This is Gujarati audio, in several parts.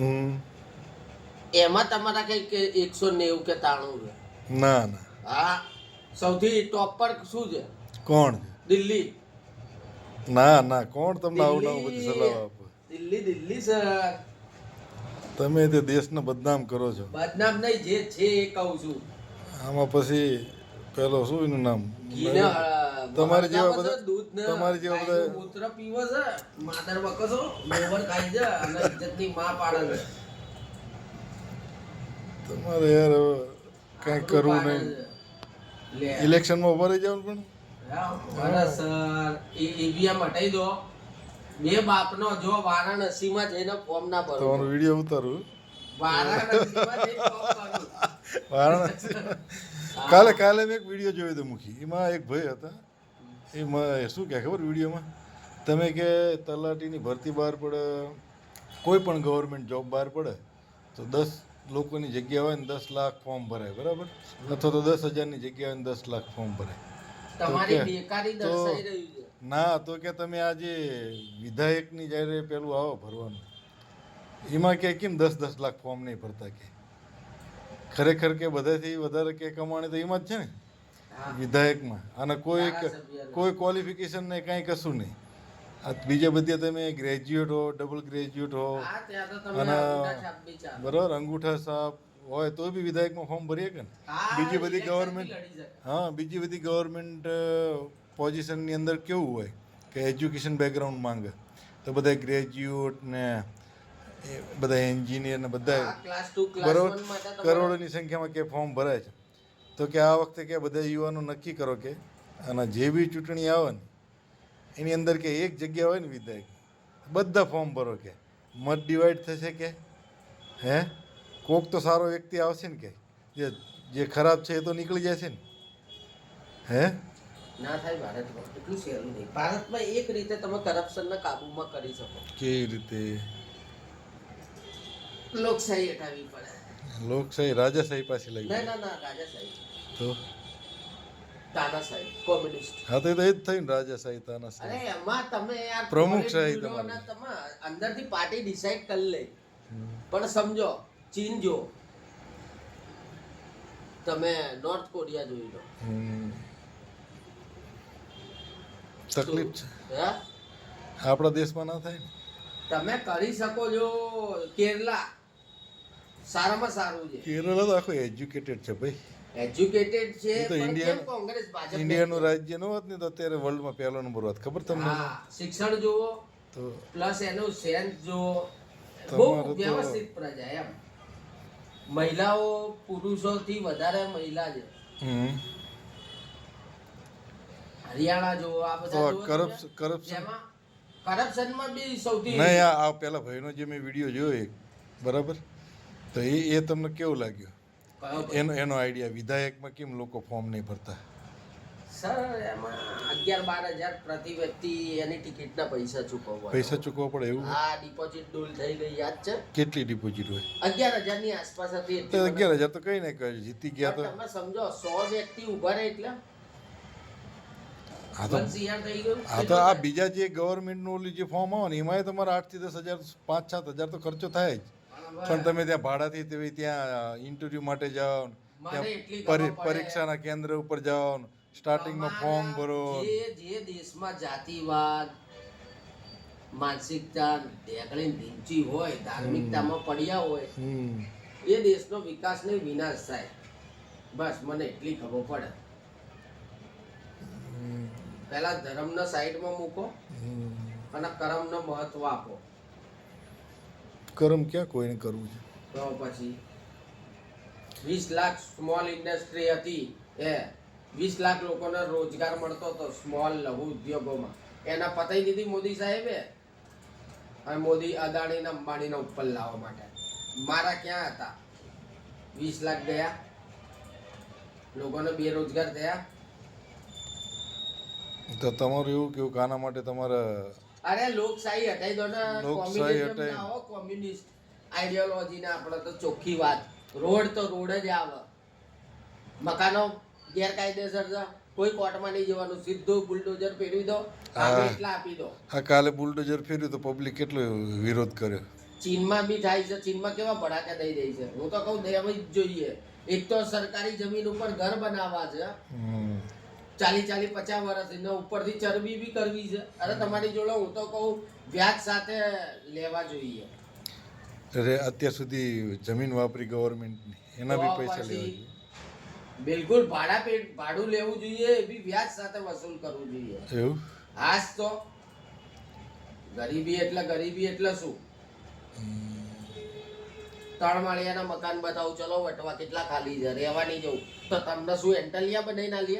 હમ એમાં તમારા કંઈક 190 કે 93 છે. ના ના હા, સૌથી ટોપ પર શું છે? કોણ છે? દિલ્હી. ના ના કોણ તમને આવું નવું બધી દિલ્હી સલાહ આપે? દિલ્હી દિલ્હી સર. તમે તે દેશને બદનામ કરો છો. બદનામ નહીં, જે છે એ કહું છું. આમાં પછી પેલો શું એનું નામ ઘીને તમારી જેવા હળગાવો છે, બધા દૂધ ને તમારી જેવા ગાયનું બધા મૂત્ર પીવે છે, માદર બકસો ગોબર ખાય છે અને ઇજ્જતની માં પાડે છે. તમારે યાર હવે કંઈક આબરૂ કરવું પાડે નહીં. છે. લે ઇલેક્શનમાં ઉભા રહી જવાનું પણ અરે સર, ઈવીએમ હટાઈ દો. બે બાપનો જો વારાણસીમાં જઈને ફોર્મ ના ભરો તમારો તો. વિડીયો ઉતારું. વારાણસીમાં જઈને ફોર્મ ભરો. વારાણસી હા. કાલે કાલે મેં એક વિડીયો જોયો હતો મૂકી. એમાં એક ભાઈ હતા. એમાં શું કહે ખબર વિડીયોમાં? તમે કે તલાટીની ભરતી બહાર પડે, કોઈ પણ ગવર્મેન્ટ જોબ બહાર પડે તો 10 લોકોની જગ્યા હોય ને 10 લાખ ફોર્મ ભરાય, બરાબર? અથવા તો 10,000ની જગ્યા હોય ને 10 લાખ ફોર્મ ભરાય. તમારી બેકારી તો દર્શાઈ રહ્યું છે. ના, તો કે તમે આજે વિધાયકની જ્યારે પેલું આવો ભરવાનું, એમાં કે કેમ 10-10 લાખ ફોર્મ નહીં ભરતા કે? ખરેખર કે બધાથી વધારે કે કમાણી તો એમાં જ છે ને, હા. વિધાયકમાં. અને કોઈ ધારાસભ્યના. કોઈ ક્વોલિફિકેશન નહીં, કાંઈ કશું નહીં. આ બીજા બધે તમે ગ્રેજ્યુએટ હો, ડબલ ગ્રેજ્યુએટ હો, હા, ત્યાં તો તમને અને અંગૂઠા છાપ બી ચાલે. બરાબર અંગૂઠા સાપ હોય તો બી વિધાયકમાં ફોર્મ ભરીએ કે ને? હા, બીજી બધી election બી ગવર્મેન્ટ, લડી શકે. હા, બીજી બધી ગવર્મેન્ટ પોઝિશનની અંદર કેવું હોય કે એજ્યુકેશન બેકગ્રાઉન્ડ માંગે, તો બધા ગ્રેજ્યુએટ ને એ બધા એન્જિનિયર ને બધા હા, class 2, class બરાબર 1 માટે તમારે કરોડોની સંખ્યામાં કે ફોર્મ ભરાય છે. તો કે આ વખતે કે બધા યુવાનો નક્કી કરો કે અને જે બી ચૂંટણી આવે ને એની અંદર કે એક જગ્યા હોય ને વિધાયક, બધા ફોર્મ ભરો કે મત ડિવાઈડ થશે કે હે કોક તો સારો વ્યક્તિ આવશે ને કે જે ખરાબ છે એ તો નીકળી જશે ને હે? ના થાય ભારતમાં. એટલું સહેલું નહીં. ભારતમાં એક રીતે તમે કરપ્શનને કાબૂમાં કરી શકો. કેવી રીતે? લોકશાહી હટાવવી પડે. લોકશાહી રાજાશાહી પાછી લઈ ના જાય ના ના, રાજાશાહી, તો તાનાશાહી, કોમ્યુનિસ્ટ. હા, તો એ જ થયું ને રાજાશાહી અરે તાનાશાહી. એમાં તમે યાર પ્રમુખશાહી પોલિટ બ્યુરોના તમારી. તમે અંદરથી પાર્ટી ડિસાઈડ કરી લે. પણ સમજો, ચીન જો, તમે નોર્થ કોરિયા જોઈ લો. તકલીફ છે. હે? આપણા દેશમાં ના થાય ને. તમે કરી શકો છો. કેરલા સારામાં સારું છે. કેરળ તો આખું એજ્યુકેટેડ છે ભાઈ. એજ્યુકેટેડ છે, એ તો પણ ઇન્ડિયા કેમ કોંગ્રેસ ભાજપ ઇન્ડિયાનું રાજ્ય ન હોત ને તો અત્યારે વર્લ્ડમાં પહેલો નંબર હોત. ખબર તમને? હા, શિક્ષણ જુઓ તો પ્લસ એનું સેન્સ જુઓ. તમારે બહુ તો- વ્યવસ્થિત પ્રજા એમ. મહિલાઓ પુરુષોથી વધારે મહિલા છે. હરિયાણા જુઓ, આ તો બધા જુઓ તમે. કરપ્શન જેમાં કરપ્શનમાં બી સૌથી નહીં. આ પેલા ભાઈનો જે મેં વિડીયો જોયો એક, બરાબર, તો એ તમને કેવું લાગ્યું? કયો ભાઈ? એનો આઈડિયા વિધાયકમાં કેમ લોકો ફોર્મ નહીં ભરતા? સર એમાં 11-12 હજાર પ્રતિ વ્યક્તિ એની ટિકિટના પૈસા ચૂકવવા. પૈસા ચૂકવવા પડે એવું? હા, ડિપોઝિટ ડૂલ થઈ ગઈ, યાદ છે? કેટલી ડિપોઝિટ હોય? 11,000 ની આસપાસ હતી. તો 11,000 તો કઈ નહીં કહે, જીતી ગયા તો. પણ તમે સમજો 100 વ્યક્તિ ઉભા રહે એટલે હા તો 1 CR થઈ ગયું. હા તો આ બીજા જે ગવર્મેન્ટનું ઓલું જે ફોર્મ આવે ને એમાંય તમારે 8 થી 10,000, 5-7 હજાર તો ખર્ચો થાય જ. પણ તમે ત્યાં ભાડાથી ત્યાં ઇન્ટરવ્યૂ માટે જાઓ, મારે એટલી ત્યાં ખબર પડે. પરીક્ષાના કેન્દ્ર ઉપર જાઓ, સ્ટાર્ટિંગમાં ફોર્મ ભરો. જે દેશમાં જાતિવાદ, માનસિકતા ઢેકળી નીચી હોય, ધાર્મિકતામાં પડ્યા હોય, એ દેશનો વિકાસ નહીં વિનાશ થાય. બસ મને એટલી ખબર પડે. પહેલા ધર્મને સાઈડમાં મૂકો અને કર્મનો મહત્વ આપો. કર્મ ક્યાં કોઈને કરવું છે? તો પછી 20 લાખ સ્મોલ ઇન્ડસ્ટ્રી હતી, એ 20 લાખ લોકોને રોજગાર મળતો હતો સ્મોલ લઘુ ઉદ્યોગોમાં. એના પતાઈ દીધી મોદી સાહેબે. અને મોદી અદાણીને અંબાણીને ઉપર લાવવા માટે. મારા ક્યાં હતા? 20 લાખ ગયા, લોકોને બેરોજગાર થયા. તો તમારું એવું કેવું કે આના માટે તમારે અરે લોકશાહી હટાઈ દો ને. લોકશાહી કોમ્યુનિઝમ હટાઈ- ના હો, કોમ્યુનિસ્ટ આઈડિયોલોજી ના. આપણે તો ચોખ્ખી વાત, રોડ તો રોડ જ આવે. મકાનો ગેરકાયદેસર છે, કોઈ કોર્ટમાં નહીં જવાનું, સીધું બુલડોઝર ફેરવી દો, હા. એટલા આપી દો. આ કાલે બુલડોઝર ફેર્યું તો પબ્લિક કેટલો વિરોધ કર્યો. ચીનમાં બી થાય છે. ચીનમાં કેવા ભડાકા દઈ રહી છે. હું તો કહું દેવી જ જોઈએ. એક તો સરકારી જમીન ઉપર ઘર બનાવવા છે, 40-50 વર્ષ, એના ઉપરથી ચરબી બી કરવી છે. અરે તમારી જોડે હું તો કહું વ્યાજ સાથે લેવા જોઈએ. અરે અત્યાર સુધી જમીન વાપરી ગવર્મેન્ટની, એના બી તો પૈસા પછી લેવા જોઈએ. બિલકુલ ભાડું લેવું જોઈએ, એ બી વ્યાજ સાથે વસૂલ કરવું જોઈએ. એવું આજ તો ગરીબી એટલે શું? 3 માળિયાના મકાન બતાવું, ચલો વટવા કેટલા ખાલી છે, રહેવા નહીં જવું તો તમને શું એન્ટલિયા બનાવી ના લે?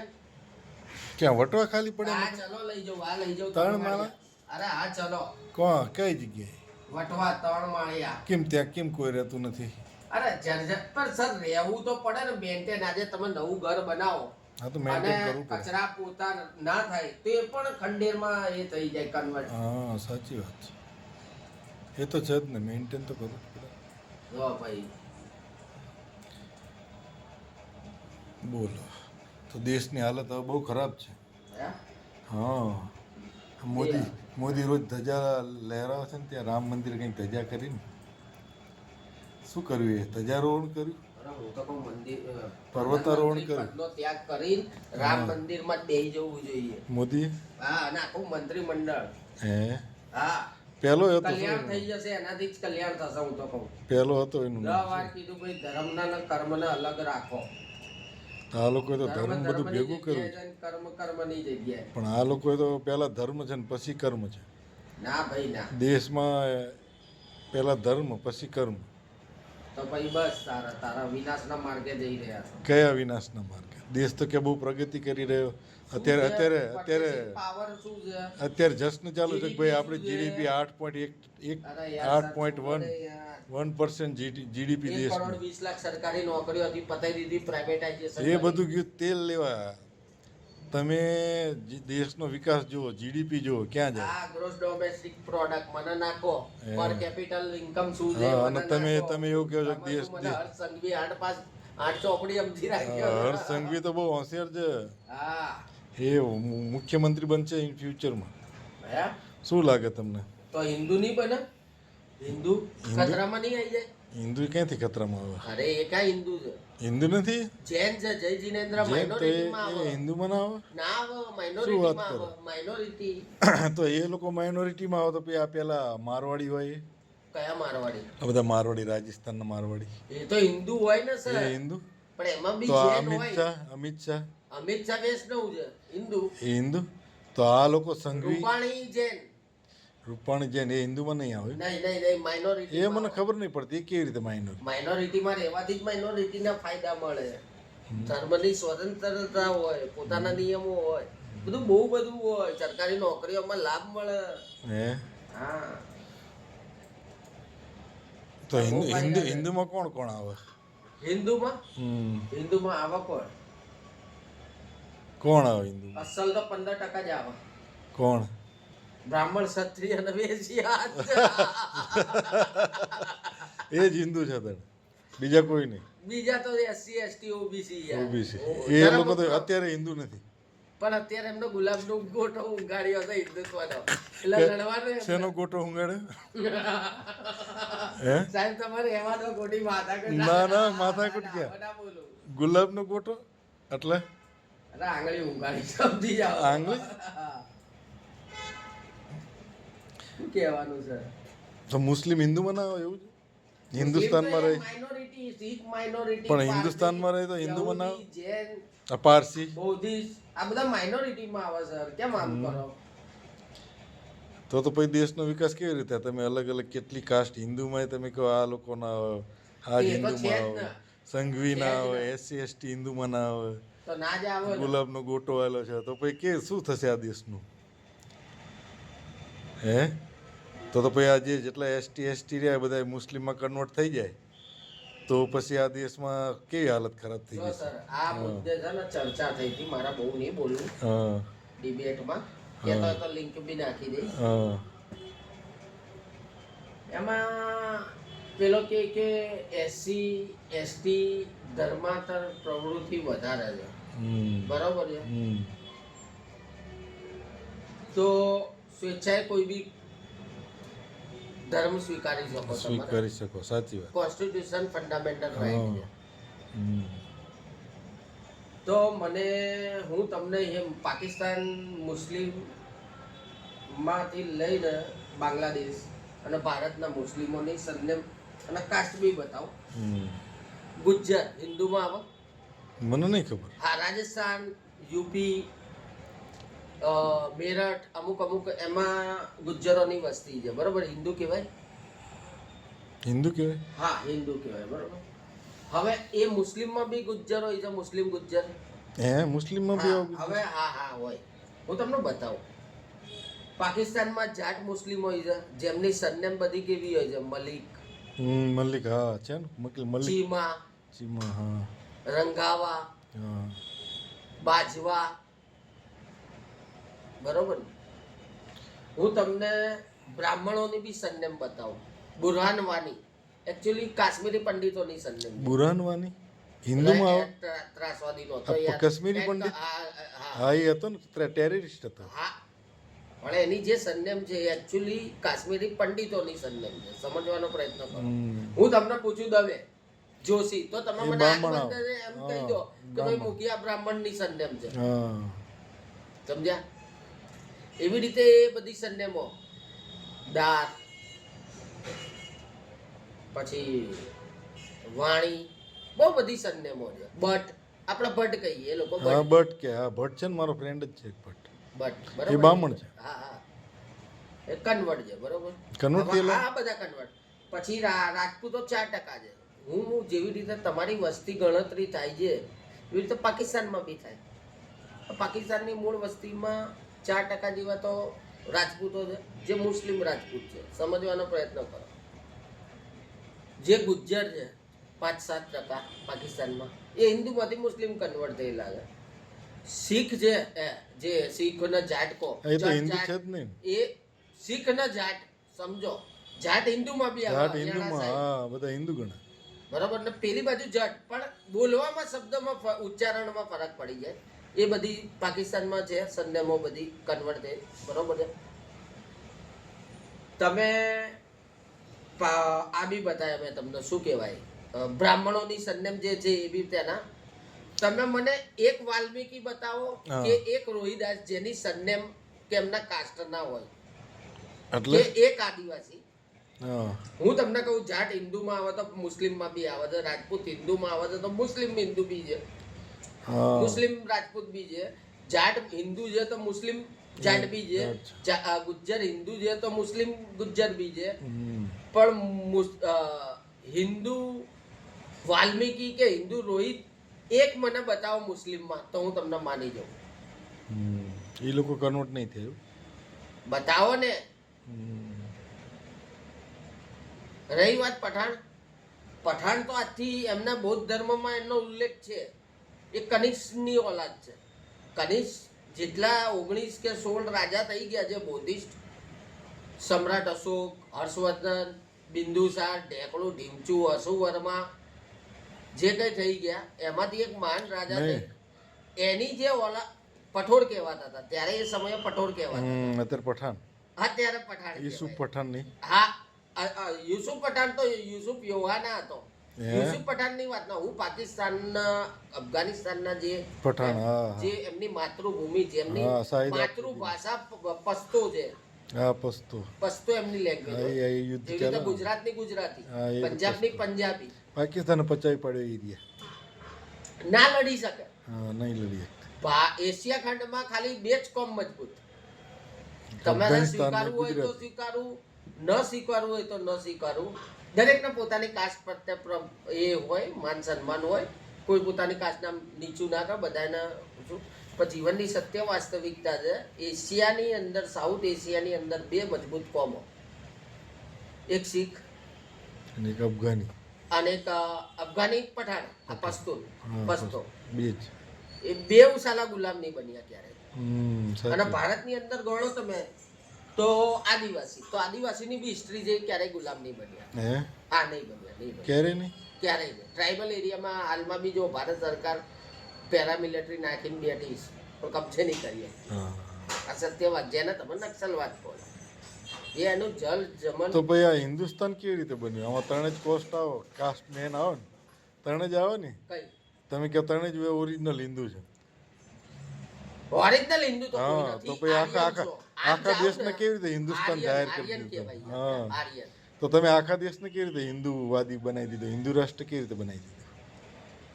ક્યાં વટવા ખાલી પડે આ મકાન? ચલો લઈ જાઉં, આ લઈ જાઉં 3 3 માળા? માળિયા. અરે હા ચલો કોણ કઈ જગ્યાએ? વટવા 3 માળિયા. કેમ ત્યાં કેમ કોઈ રહેતું નથી? અરે જર્જર પર સર રહેવું તો પડે ને, મેન્ટેન. આજે તમે નવું ઘર બનાવો હા તો અને મેન્ટેન કરવું પડે. કચરા પોતા ના થાય તો એ પણ ખંડેરમાં એ થઈ જાય કન્વર્ટ. હા સાચી વાત છે, એ તો છે જ ને, મેન્ટેન તો કરવું જ પડે. જો ભાઈ બોલો, તો દેશની હાલત હવે બહુ ખરાબ છે. હે? હા, મોદી રોજ ધજા લહેરાવે છે ને, ત્યાં રામ મંદિર કંઈક ધજા કરીને શું કર્યું? એ ધજારોહણ કર્યું, અરે હું તો કહું મંદિર પર્વતારોહણ પ્રધાનમંત્રી કર્યું. પદનો ત્યાગ કરીને રામ મંદિરમાં જ બેસી જવું જોઈએ. મોદી હા, અને આખું મંત્રીમંડળ. હે હા, પહેલો હતો, કલ્યાણ થઈ જશે, એનાથી જ કલ્યાણ થશે. હું તો કહું પહેલો હતો એનું 10 નામ. વાર કીધું ભાઈ ધર્મના ને કર્મને અલગ રાખો. આ લોકોએ તો ધર્મ બધું ધર્મની ભેગું કર્યું જગ્યાએ છે ને કર્મની જગ્યાએ. પણ આ લોકોએ તો પહેલા ધર્મ છે ને પછી કર્મ છે. ના ભાઈ ના. દેશમાં પહેલા ધર્મ પછી કર્મ. તો પછી બસ તારા વિનાશના માર્ગે જઈ રહ્યા છો. કયા વિનાશના માર્ગે? દેશ તો કે બહુ પ્રગતિ કરી રહ્યો. પાવર શું છે? અત્યારે જશ્ન ચાલુ છે કે ભાઈ આપણે GDP જીડીપી 8.1 અરે યાર, 8.1% જીડીપી 1 કરોડ દેશનું. 20 લાખ સરકારી નોકરીઓ હતી, પતાઈ દીધી, પ્રાઇવેટાઇઝેશન. એ બધું ગયું તેલ લેવા. તમે દેશનો વિકાસ જુઓ, જીડીપી જુઓ, ક્યાં જાય? આ ગ્રોસ ડોમેસ્ટિક પ્રોડક્ટ મને નાખો, પર કેપિટલ ઇન્કમ શું છે હા, મને અને તમે નાખો. એવું કહો છો કે તમે શું મને હર્ષ સંઘવી 8 ચોપડી સમજી રાખ્યો. હર્ષ સંઘવી તો બહુ હોશિયાર છે. હા, એ મુખ્યમંત્રી બનશે ઇન ફ્યુચરમાં. હે? શું લાગે તમને? તો હિન્દુ નહીં બને? હિન્દુ ખતરામાં નહીં આવી જાય? હિન્દુ ક્યાંથી ખતરામાં આવે? અરે એ કા હિન્દુ છે? હિન્દુ નથી. જૈન છે, જય જિનેન્દ્ર જૈન તો માઇનોરિટીમાં એ આવે. હિન્દુમાં ના આવે. ના આવે, શું માઇનોરિટીમાં વાત કરો? આવે. માઇનોરિટી તો એ લોકો માઇનોરિટીમાં આવે તો પછી આ પેલા મારવાડી હોય એ? કયા મારવાડી? આ બધા મારવાડી, રાજસ્થાનના મારવાડી, એ તો હિન્દુ હોય ને એ સર, હિન્દુ. પણ એમાં બી તો આ જૈન અમિત હોય. શાહ, અમિત શાહ અમિત શાહ વૈષ્ણવ છે, હિન્દુ. એ હિન્દુ. તો આ લોકો સંઘવી, રૂપાણી જૈન. રૂપાણી જૈન, એ હિન્દુમાં નહીં આવે. નહીં માઇનોરિટી. એ મને ખબર નહીં પડતી, એ કેવી રીતે માઇનોરિટી? માઇનોરિટીમાં રહેવાથી જ માઇનોરિટીના ફાયદા મળે. ધર્મની સ્વતંત્રતા હોય, પોતાના નિયમો હોય, બહુ બધું હોય. સરકારી નોકરીઓમાં લાભ મળે. હે? હા, તો હિન્દુમાં કોણ કોણ આવે? હિન્દુમાં હમ, હિન્દુમાં આવે કોણ? કોણ આવે હિન્દુમાં? અસલ તો 15% જ આવે. કોણ? બ્રાહ્મણ, ક્ષત્રિય અને વૈશ્ય. એ જ હિન્દુ છે તને, બીજા કોઈ નહીં. બીજા તો SC ST OBC ઓબીસી એ લોકો તો અત્યારે હિન્દુ નથી. પણ અત્યારે એમનો ગુલાબનો ગોટો ઉગાડ્યો છે હિન્દુત્વનો. એટલે લડવાનું શેનો ગોટો ઊંઘાડે? હે? સાહેબ તમારે એવા તો ખોટી માથાકૂટ ના માથાકૂટ ક્યાં? ના બોલું. ગુલાબનો ગોટો એટલે અરે આંગળી ઉગાડી સમજી જાઓ. આંગળી? શું કહેવાનું છે? તો મુસ્લિમ હિન્દુમાં ના આવે એવું છે? હિન્દુસ્તાનમાં રહે માઇનોરિટી, શીખ માઇનોરિટી, પણ હિન્દુસ્તાનમાં રહે તો હિન્દુમાં ના આવે? જૈન, આ પારસી બૌદ્ધિસ્ટ, આ બધા માઇનોરિટીમાં આવે સર. કેમ આમ કરો? તો પછી દેશનો વિકાસ કેવી રીતે? તમે અલગ અલગ કેટલી કાસ્ટ હિન્દુમાં તમે કહો આ લોકો ના આવે, આ એ તો છે હિન્દુમાં જ આવે, ને. સંઘવી ના છે જ આવે, ને. SC ST હિન્દુમાં ના આવે, તો ના જ આવે ને. ગુલાબનો ગોટો આવેલો છે, તો પછી કે શું થશે આ દેશનું? હે? તો પછી આ જેટલા ST ST રહ્યા બધા મુસ્લિમમાં કન્વર્ટ થઈ જાય તો પછી આ દેશમાં કેવી હાલત ખરાબ થઈ જો જશે? સર, આ મુદ્દે છે ને ચર્ચા થઈ હતી, મારા બહુ નહીં બોલવું, હા ડિબેટમાં. કહેતો હોય તો લિંક બી નાખી દઈશ. હા એમાં પેલો કે SC ST ધર્માંતર પ્રવૃત્તિ વધારે છે. બરોબર છે? તો સ્વેચ્છાએ કોઈ બી ધર્મ સ્વીકારી શકો તમારે સ્વીકારી શકો, સાચી વાત. કોન્સ્ટિટ્યુશન ફંડામેન્ટલ રાઈટ છે. હમ. તો હું તમને એમ પાકિસ્તાન મુસ્લિમ માંથી લઈને બાંગ્લાદેશ અને ભારતના મુસ્લિમોની સરનેમ અને કાસ્ટ બી બતાવો. હમ. ગુજ્જર હિન્દુમાં આવે? મને નહીં ખબર. હા, રાજસ્થાન, યુપી, મેરઠ, અમુક એમાં ગુજ્જરોની વસ્તી છે, બરોબર? હિન્દુ કહેવાય? હિન્દુ કહેવાય? હા, હિન્દુ કહેવાય, બરોબર. હવે એ મુસ્લિમમાં બી ગુજ્જર હોય છે, મુસ્લિમ ગુજ્જર. મુસ્લિમમાં બી આવું? હવે હા હોય. હું તમને બતાવું. પાકિસ્તાનમાં જાટ મુસ્લિમ હોય છે, જેમની સરનેમ બધી કેવી હોય છે? મલિક, મલિક, હા છે ને, મલિક, ચીમા, ચીમા, હા રંગાવા, હા. બાજવા, બરોબર ને? હું તમને બ્રાહ્મણોની બી સરનેમ બતાવું. બુરહાનવાની, એકચ્યુઅલી કાશ્મીરી પંડિતોની સરનેમ છે. બુરહાનવાની હિન્દુમાં આવે? ત્રાસવાદીનો હતો આ યાર. કાશ્મીરી પંડિત? હા, એ હતો ને, ટેરરિસ્ટ હતો. હા, પણ એની જે સરનેમ છે એ એકચ્યુઅલી કાશ્મીરી પંડિતોની સરનેમ છે. સમજવાનો પ્રયત્ન કરો. હું તમને પૂછું દવે જોશી, તો તમે એ મને બ્રાહ્મણ આંખ બંધ કરીને એમ કહી દો કે ભાઈ બ્રાહ્મણ. મુખિયા બ્રાહ્મણની સરનેમ છે. હા. સમજ્યા? એવી રીતે એ બધી સરનેમો, દાર, પછી વાણી, બહુ બધી સરનેમો છે. બટ આપણે ભટ્ટ કહીએ, એ લોકો હા, ભટ્ટ. ભટ્ટ કે, હા ભટ્ટ છે ને, મારો ફ્રેન્ડ જ છે એક ભટ્ટ. બટ એ બરોબર. બ્રાહ્મણ છે. હા, એ કન્વર્ટ છે, બરોબર. Convert હવે થયેલા? આ બધા કન્વર્ટ. પછી રાજપૂતો 4% છે. હું જેવી રીતે તમારી વસ્તી ગણતરી થાય છે એવી રીતે પાકિસ્તાનમાં બી થાય. પાકિસ્તાનની મૂળ વસ્તીમાં 4% જેવા તો રાજપૂતો છે, જે મુસ્લિમ રાજપૂત છે. સમજવાનો પ્રયત્ન કરો. જે ગુજ્જર છે 5-7% પાકિસ્તાનમાં, એ હિન્દુમાંથી મુસ્લિમ કન્વર્ટ થયેલા છે. શીખ છે, જે શીખના જાટ કો, એ તો હિન્દુ છે જ નહીં. એ શીખના જાટ, સમજો. જાટ હિન્દુમાં બી આવે, જાટ હરિયાણા હિન્દુમાં, સાઈડ. હા બધા હિન્દુ ગણા. બરોબર ને? પેલી બાજુ જટ, પણ બોલવામાં, શબ્દમાં, ઉચ્ચારણમાં ફરક પડી જાય. એ બધી પાકિસ્તાનમાં છે સરનેમો, બધી કન્વર્ટ થઈ. બરોબર છે? તમે આ બી બતાવ્યા મેં તમને, શું કહેવાય, બ્રાહ્મણોની સરનેમ જે છે એ બી તેના. તમે મને એક વાલ્મીકી બતાવો કે એક રોહિદાસ જેની સરનેમ કે એમના કાસ્ટ ના હોય, એટલે કે એક આદિવાસી. હા. હું તમને કહું, જાટ હિન્દુમાં આવે તો મુસ્લિમમાં બી આવે છે, રાજપૂત હિન્દુમાં આવે છે તો મુસ્લિમ હિન્દુ બી છે, હા. મુસ્લિમ રાજપૂત બી છે. જાટ હિન્દુ છે તો મુસ્લિમ જાટ બી છે. ગુજ્જર હિન્દુ છે તો મુસ્લિમ ગુજ્જર બી છે. પણ હિન્દુ વાલ્મીકી કે હિન્દુ રોહિત એક મને બતાવો મુસ્લિમમાં, તો હું તમને માની જાઉં. એ લોકો કન્વર્ટ નહીં થયું. બતાવો ને. રહી વાત પઠાણ, પઠાણ તો આજથી એમના બૌદ્ધ ધર્મમાં એમનો ઉલ્લેખ છે. એ કનિષ્કની ઓલાદ છે. કનિષ્ક જેટલા 19 કે 16 રાજા થઈ ગયા છે બૌદ્ધિસ્ટ, સમ્રાટ અશોક, હર્ષવર્ધન, બિંદુસાર, ઢેકણું, ઢીમચુ, અશોકવર્મા, જે કઈ થઈ ગયા એમાંથી એક મહાન રાજા છે. એની જે ઓલા પઠોર કહેવાતા હતા ત્યારે, એ સમયે પઠોર કહેવાતા હતા. અત્યારે પઠાણ. અત્યારે પઠાણ યુસુફ કહેવાય. પઠાણ નહીં? હા, યુસુફ પઠાણ તો યુસુફ યોહાના હતો. યુસુફ પઠાણની વાત ના, હું પાકિસ્તાનના, અફઘાનિસ્તાનના જે પઠાણ, હા, જે એમની માતૃભૂમિ છે, એમની હા, શાહિદ માતૃભાષા પશ્તો છે. હા, પસ્તો. પશ્તો એમની લેંગ્વેજ. હા, એ યુદ્ધ એવી ચાલે રીતે ને. ગુજરાતની ગુજરાતી, હા, એ પંજાબની પશ્તો. પંજાબી. પાકિસ્તાન પચાવી પડ્યો એરિયા. ના લડી શકે. હા, નહીં લડી શકતા. એશિયા ખંડમાં ખાલી 2 જ કોમ મજબૂત. તમારે સ્વીકારવું હોય તો સ્વીકારવું, ન સ્વીકારવું હોય તો ન સ્વીકારવું. દરેકને પોતાની કાસ્ટ પ્રત્યે એ હોય, માન સન્માન હોય. કોઈ પોતાની કાસ્ટના નીચું ના કરે, બધાને. પણ જીવનની સત્ય વાસ્તવિકતા છે, એશિયાની અંદર, સાઉથ એશિયાની અંદર 2 મજબૂત કોમો, એક શીખ અને એક અફઘાની, અને એક અફઘાની પઠાણ, આ પશ્તુન, પશ્તો. બે જ. એ 2 સાલા ગુલામ નહીં બન્યા ક્યારે. અને સાચું. ભારતની અંદર ગણો તમે તો આદિવાસી, તો આદિવાસીની બી હિસ્ટ્રી જે ક્યારેય ગુલામ નહીં બન્યા. હે? હા, નહીં બન્યા. ક્યારે નહીં? ક્યારેય નહીં. ટ્રાઇબલ એરિયામાં હાલમાં બી જો ભારત સરકાર પેરામિલિટરી નાખીને બેઠી પણ કબજે નહીં કરીએ. હા. આ સત્ય વાત, જેને તમે નક્સલવાદ કહો. એ એનું જલ જમન તો ભાઈ આ હિન્દુસ્તાન કેવી રીતે બન્યું? આમાં ત્રણે જ કાસ્ટ મેન આવે ને, ત્રણે જ આવે ને. કઈ તમે કહો ત્રણે જ ઓરિજિનલ હિન્દુ છે. ઓરિજિનલ હિન્દુ તો કોઈ હા, તો નથી. પછી આર્યન છો. આમ આખા જાઓ દેશને ને, કેવી રીતે હિન્દુસ્તાન જાહેર કરી આર્યન દીધું? કહેવાય. હા, આર્યન. તો તમે આખા દેશને કેવી રીતે હિન્દુવાદી બનાવી દીધો? હિન્દુ રાષ્ટ્ર કેવી રીતે બનાવી દીધો?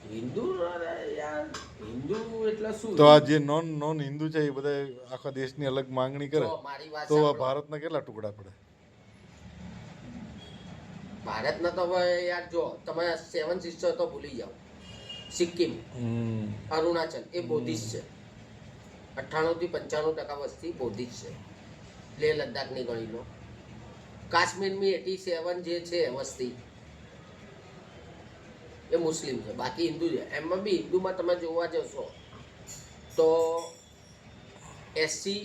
હિન્દુ અરે યાર, હિન્દુ એટલે શું? તો આ જે નોન હિન્દુ છે એ બધા આખા દેશની અલગ માંગણી કરે જો મારી વાત તો આ સાંભળો. ભારતના કેટલા ટુકડા પડે? ભારતના તો હવે યાર જો તમે 7 સિસ્ટર તો ભૂલી જાઓ. સિક્કિમ, અરુણાચલ એ બૌદ્ધિસ્ટ છે. 98 થી 95% વસ્તી બૌદ્ધિસ્ટ છે. લેહ લદ્દાખની ગણી લો. કાશ્મીરમાં 87 જે છે વસ્તી એ મુસ્લિમ છે, બાકી હિન્દુ છે. એમાં બી હિન્દુમાં તમે જોવા જશો તો એસસી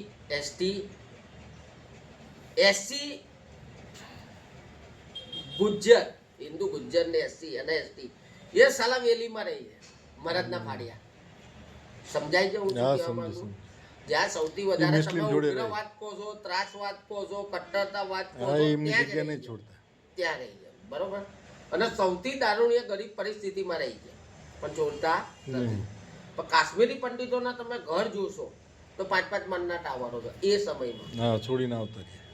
ગુજ્જર, હિન્દુ ગુજ્જર ને એસસી અને એસટી એ સાલા વેલીમાં રહી છે, મરદના ફાડ્યા. સમજાય છે હું શું હા, કહેવા સમજુ માંગુ? સમજુ. જ્યાં સૌથી વધારે મુસ્લિમ તમે જોડે રહે. ઉગ્રવાદ કહો છો, ત્રાસવાદ કહો છો, કટ્ટરતાવાદ કહો હા, છો, એમની ત્યાં જ જગ્યા રહી નહીં છે. છોડતા. ત્યાં રહી છે, બરોબર. અને સૌથી દારૂણ ગરીબ પરિસ્થિતિમાં રહી છે, પણ છોડતા નથી. પણ કાશ્મીરી પંડિતોના તમે ઘર જોશો તો 5-5 માળના ટાવરો છે એ સમયમાં. હા, છોડીને આવતા રહ્યા.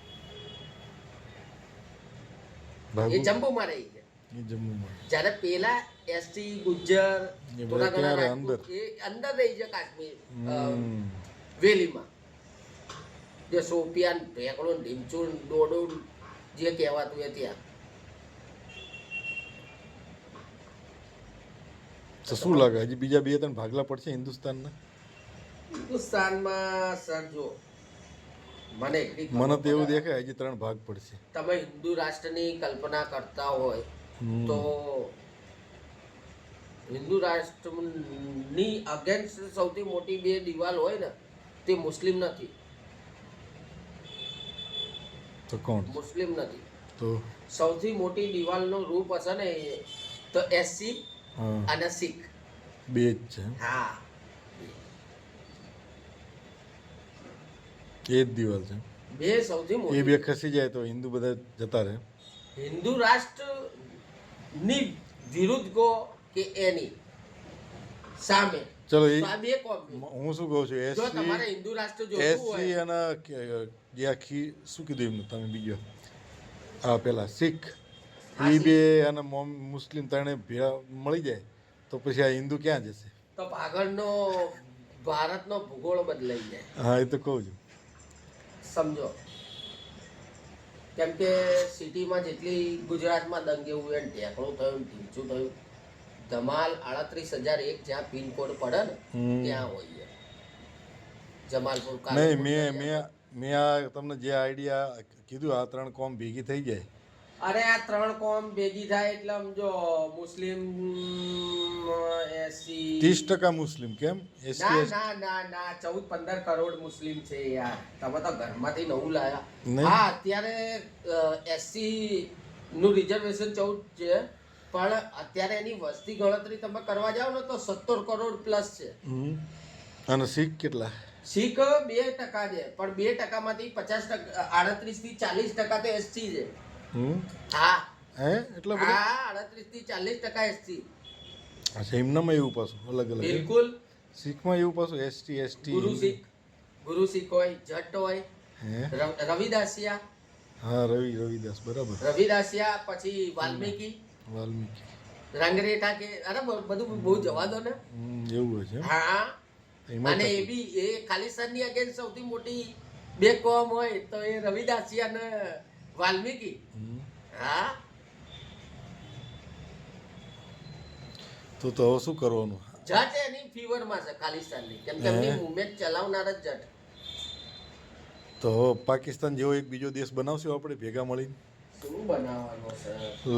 એ ભાગુ જમ્મુમાં રહી છે. એ જમ્મુમાં. જ્યારે પેલા એસટી ગુજ્જર એ બધા થોડા ઘણા ક્યાં રહે? રાજપૂત અંદર? એ અંદર રહી છે કાશ્મીર હમ. વેલીમાં. જે સોપિયાન ભેકડું ઢીમચુન ડોડું જે કહેવાતું એ ત્યાં. તો શું લાગે હજી બીજા 2-3 ભાગલા પડશે હિન્દુસ્તાનના? હિન્દુસ્તાનમાં સર જો મને એટલી ખબર મને તો એવું પડે, દેખાય હજી 3 ભાગ પડશે. તમે હિન્દુ રાષ્ટ્રની કલ્પના કરતા હોય તો હિન્દુ રાષ્ટ્રની અગેન્સ્ટ સૌથી મોટી 2 દિવાલ હોય ને તે મુસ્લિમ નથી. તો કોણ? મુસ્લિમ નથી. તો સૌથી મોટી દિવાલનો રૂપ હશે ને તો એસસી હા, અને શીખ. 2 જ છે. હા, એ જ દિવાલ છે. બે સૌથી એ મોટી. 2 ખસી જાય તો હિન્દુ બધા જતા રહે. હિન્દુ રાષ્ટ્રની વિરુદ્ધ કહો કે એની સામે ચલો તો એ આ બે કોમ. હું શું કહું છું, જો તમારે એસસી હિન્દુ રાષ્ટ્ર જોતું હોય અને જે આખી શું કીધું એમને તમે બીજો આ પેલા શીખ હા, એ 2 અને મુસ્લિમ ત્રણે ભેળા મળી જાય તો પછી આ હિન્દુ ક્યાં જશે? તો આગળનો ભારતનો ભૂગોળ બદલાઈ જાય. હા, એ તો કહું છું. સમજો, કેમ કે સિટીમાં જેટલી ગુજરાતમાં દંગે હોય ને ઢેકણું થયું ઢીંચું થયું, ધમાલ 38,001 જ્યાં પિનકોડ પડે ને ત્યાં હોય. જમાલપુર નહીં, મેં આ તમને જે આઈડિયા કીધું આ 3 કોમ ભેગી થઈ જાય. અરે આ 3 કોમ ભેગી થાય એટલે સમજો મુસ્લિમ એસી 30% મુસ્લિમ કેમ? ના એસસી ના ના ના 14-15 કરોડ મુસ્લિમ છે યાર. તમે તો ઘરમાંથી નવું લાયા. નહીં. હા, અત્યારે એસસી નું રિઝર્વેશન 14 છે, પણ અત્યારે એની વસ્તી ગણતરી તમે કરવા જાઓ ને તો 17 કરોડ પ્લસ છે. અને શીખ કેટલા? શીખ 2% છે, પણ 2% માંથી 50%, 38 થી 40% તો એસસી છે. હા, હે એટલા બધા? હા, 38 થી 40% એસસી. અચ્છા, એમનામાં એવું પાછું અલગ અલગ? બિલકુલ. શીખમાં એવું પાછું એસટી ગુરુ શીખ હોય, જટ હોય, હે? રવિદાસિયા. હા, રવિદાસ બરાબર. રવિદાસિયા, પછી વાલ્મીકી, વાલ્મીકી. રંગરેઠા કે અરે બધું બહુ જવા દો ને. એવું હોય છે. હા, એમાં અને એ બી એ ખાલિસ્તાનની અગેન્સ્ટ સૌથી મોટી 2 કોમ હોય તો એ રવિદાસિયા અને વાલ્મીકી. હા, તો હવે શું કરવાનું? જટ એની ફીવરમાં છે ખાલિસ્તાનની, કેમ કે એમની મુવમેન્ટ ચલાવનાર જ જટ. તો હવે પાકિસ્તાન જેવો એક બીજો દેશ બનાવશું આપણે ભેગા મળીને? શું બનાવવાનો છે?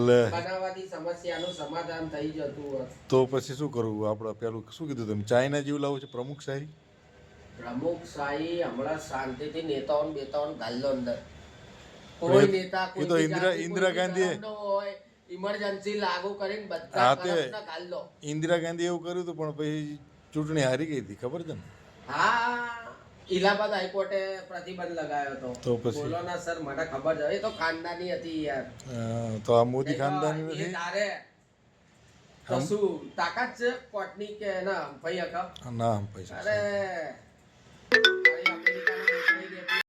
લે, બનાવવાથી સમસ્યાનું સમાધાન થઈ જતું હોય. તો પછી શું કરવું? આપણે પેલું શું કીધું તમે, ચાઇના જેવું લાવવું છે પ્રમુખશાહી? પ્રમુખશાહી હમણાં શાંતિથી નેતાઓને બેતાઓને ગાલ્લો અંદર. કોઈ નેતા એ તો ઇન્દિરા ગાંધીએ હોય ઇમરજન્સી લાગુ કરીને બધા હા, તે કરપ્ટને ગાલ્લો. ઇન્દિરા ગાંધી એવું કર્યું હતું પણ પછી ચૂંટણી હારી ગઈ હતી, ખબર છે ને? હા, ઇલાહાબાદ હાઈકોર્ટે પ્રતિબંધ લગાવ્યો તો હતો પછી? બોલો ના સર મને ખબર છે એ તો ખાનદાની હતી યાર તો આ મોદી ખાનદાની એ નથી? તારે તો શું તાકાત છે કોર્ટની કે ના ભાઈ હકા ના પૈસા અરે